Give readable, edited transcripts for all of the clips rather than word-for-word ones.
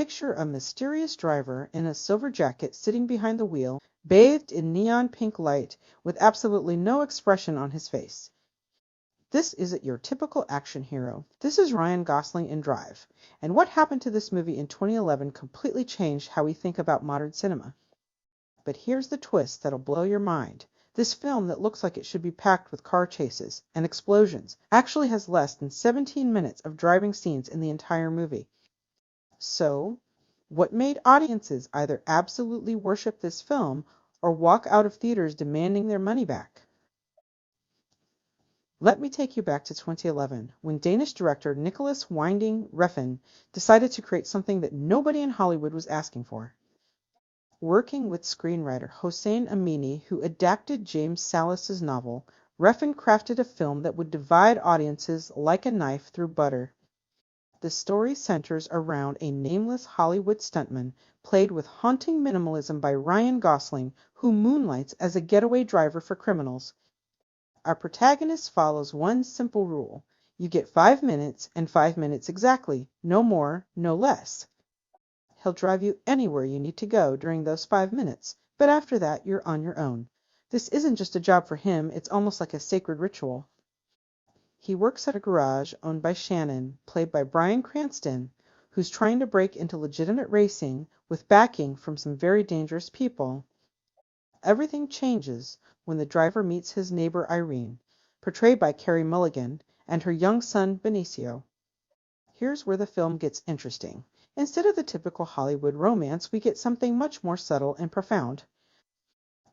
picture a mysterious driver in a silver jacket sitting behind the wheel, bathed in neon pink light, with absolutely no expression on his face. This isn't your typical action hero. This is Ryan Gosling in Drive. And what happened to this movie in 2011 completely changed how we think about modern cinema. But here's the twist that'll blow your mind. This film that looks like it should be packed with car chases and explosions actually has less than 17 minutes of driving scenes in the entire movie. So, what made audiences either absolutely worship this film or walk out of theaters demanding their money back? Let me take you back to 2011, when Danish director Nicolas Winding Refn decided to create something that nobody in Hollywood was asking for. Working with screenwriter Hossein Amini, who adapted James Sallis's novel, Refn crafted a film that would divide audiences like a knife through butter. The story centers around a nameless Hollywood stuntman, played with haunting minimalism by Ryan Gosling, who moonlights as a getaway driver for criminals. Our protagonist follows one simple rule. You get 5 minutes, and 5 minutes exactly, no more, no less. He'll drive you anywhere you need to go during those 5 minutes, but after that you're on your own. This isn't just a job for him, it's almost like a sacred ritual. He works at a garage owned by Shannon, played by Bryan Cranston, who's trying to break into legitimate racing with backing from some very dangerous people. Everything changes when the driver meets his neighbor Irene, portrayed by Carey Mulligan, and her young son Benicio. Here's where the film gets interesting. Instead of the typical Hollywood romance, we get something much more subtle and profound.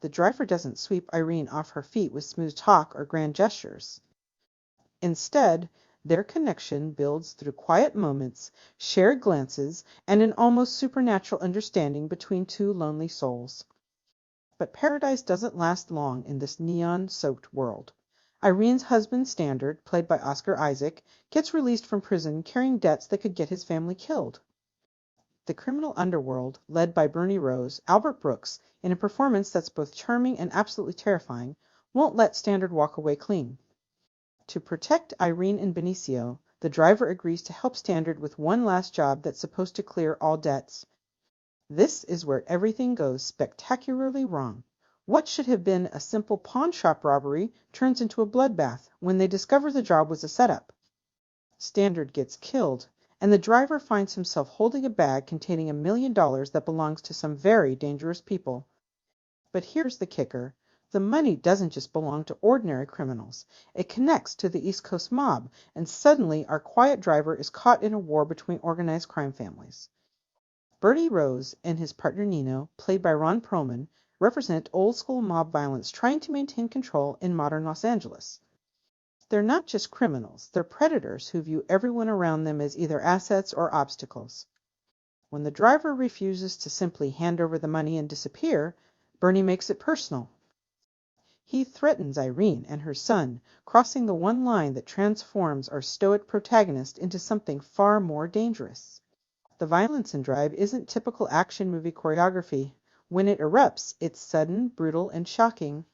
The driver doesn't sweep Irene off her feet with smooth talk or grand gestures. Instead, their connection builds through quiet moments, shared glances, and an almost supernatural understanding between two lonely souls. But paradise doesn't last long in this neon-soaked world. Irene's husband Standard, played by Oscar Isaac, gets released from prison carrying debts that could get his family killed. The criminal underworld, led by Bernie Rose, Albert Brooks, in a performance that's both charming and absolutely terrifying, won't let Standard walk away clean. To protect Irene and Benicio, the driver agrees to help Standard with one last job that's supposed to clear all debts. This is where everything goes spectacularly wrong. What should have been a simple pawn shop robbery turns into a bloodbath when they discover the job was a setup. Standard gets killed, and the driver finds himself holding a bag containing $1 million that belongs to some very dangerous people. But here's the kicker. The money doesn't just belong to ordinary criminals. It connects to the East Coast mob, and suddenly our quiet driver is caught in a war between organized crime families. Bernie Rose and his partner Nino, played by Ron Perlman, represent old-school mob violence trying to maintain control in modern Los Angeles. They're not just criminals, they're predators who view everyone around them as either assets or obstacles. When the driver refuses to simply hand over the money and disappear, Bernie makes it personal. He threatens Irene and her son, crossing the one line that transforms our stoic protagonist into something far more dangerous. The violence in Drive isn't typical action movie choreography. When it erupts, it's sudden, brutal, and shocking.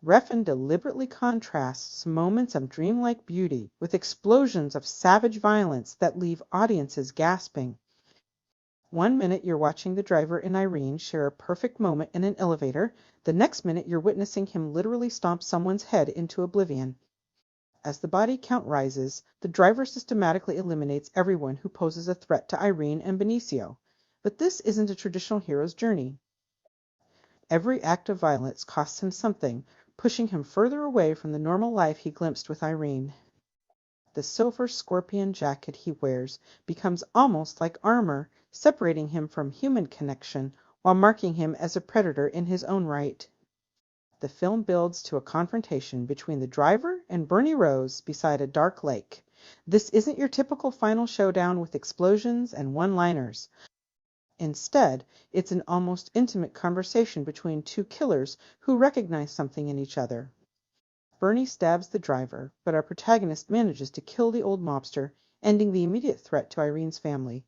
Refn deliberately contrasts moments of dreamlike beauty with explosions of savage violence that leave audiences gasping. 1 minute you're watching the driver and Irene share a perfect moment in an elevator, the next minute you're witnessing him literally stomp someone's head into oblivion. As the body count rises, the driver systematically eliminates everyone who poses a threat to Irene and Benicio. But this isn't a traditional hero's journey. Every act of violence costs him something, pushing him further away from the normal life he glimpsed with Irene. The silver scorpion jacket he wears becomes almost like armor, separating him from human connection while marking him as a predator in his own right. The film builds to a confrontation between the driver and Bernie Rose beside a dark lake. This isn't your typical final showdown with explosions and one-liners. Instead, it's an almost intimate conversation between two killers who recognize something in each other. Bernie stabs the driver, but our protagonist manages to kill the old mobster, ending the immediate threat to Irene's family.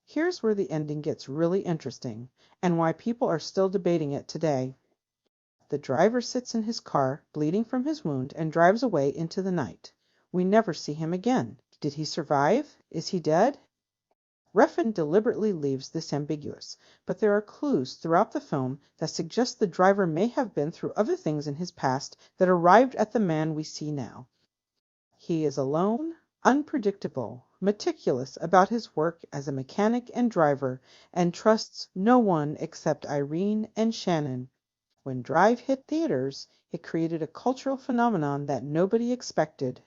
Here's where the ending gets really interesting, and why people are still debating it today. The driver sits in his car, bleeding from his wound, and drives away into the night. We never see him again. Did he survive? Is he dead? Refn deliberately leaves this ambiguous, but there are clues throughout the film that suggest the driver may have been through other things in his past that arrived at the man we see now. He is alone, unpredictable, meticulous about his work as a mechanic and driver, and trusts no one except Irene and Shannon. When Drive hit theaters, it created a cultural phenomenon that nobody expected.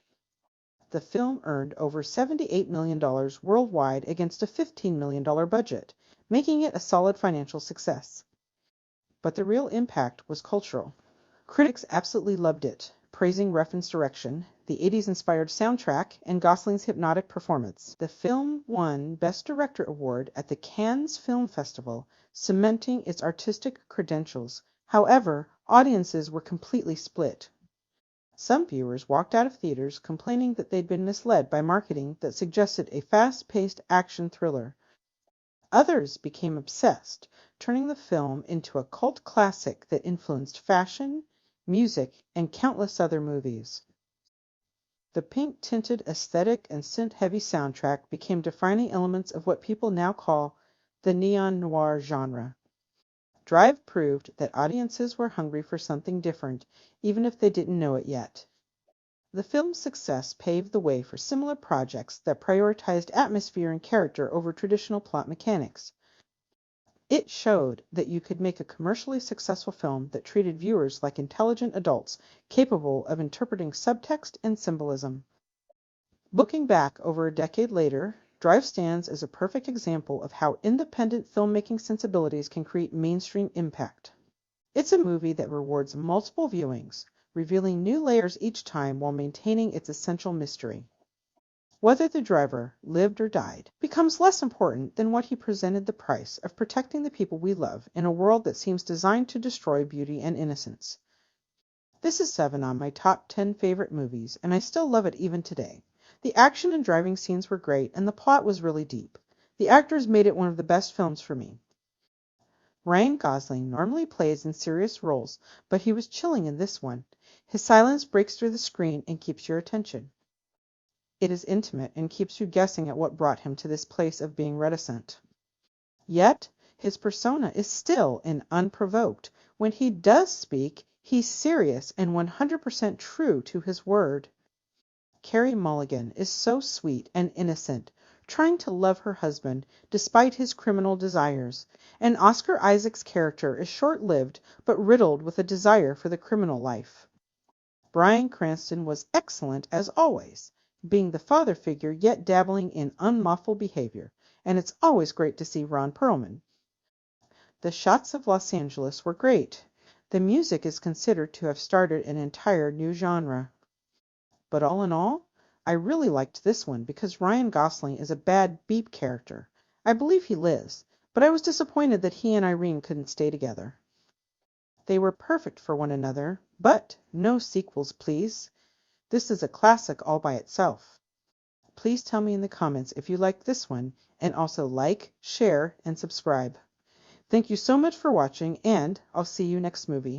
The film earned over $78 million worldwide against a $15 million budget, making it a solid financial success. But the real impact was cultural. Critics absolutely loved it, praising Refn's direction, the 80s-inspired soundtrack, and Gosling's hypnotic performance. The film won Best Director award at the Cannes Film Festival, cementing its artistic credentials. However, audiences were completely split. Some viewers walked out of theaters complaining that they'd been misled by marketing that suggested a fast-paced action thriller. Others became obsessed, turning the film into a cult classic that influenced fashion, music, and countless other movies. The pink-tinted aesthetic and synth-heavy soundtrack became defining elements of what people now call the neo-noir genre. Drive proved that audiences were hungry for something different, even if they didn't know it yet. The film's success paved the way for similar projects that prioritized atmosphere and character over traditional plot mechanics. It showed that you could make a commercially successful film that treated viewers like intelligent adults capable of interpreting subtext and symbolism. Looking back over a decade later, Drive stands as a perfect example of how independent filmmaking sensibilities can create mainstream impact. It's a movie that rewards multiple viewings, revealing new layers each time while maintaining its essential mystery. Whether the driver lived or died becomes less important than what he presented: the price of protecting the people we love in a world that seems designed to destroy beauty and innocence. This is 7 on my top 10 favorite movies, and I still love it even today. The action and driving scenes were great, and the plot was really deep. The actors made it one of the best films for me. Ryan Gosling normally plays in serious roles, but he was chilling in this one. His silence breaks through the screen and keeps your attention. It is intimate and keeps you guessing at what brought him to this place of being reticent. Yet, his persona is still and unprovoked. When he does speak, he's serious and 100% true to his word. Carey Mulligan is so sweet and innocent, trying to love her husband despite his criminal desires, and Oscar Isaac's character is short-lived but riddled with a desire for the criminal life. Bryan Cranston was excellent as always, being the father figure yet dabbling in unlawful behavior, and it's always great to see Ron Perlman. The shots of Los Angeles were great. The music is considered to have started an entire new genre. But all in all, I really liked this one because Ryan Gosling is a bad beep character. I believe he lives, but I was disappointed that he and Irene couldn't stay together. They were perfect for one another, but no sequels, please. This is a classic all by itself. Please tell me in the comments if you liked this one, and also like, share, and subscribe. Thank you so much for watching, and I'll see you next movie.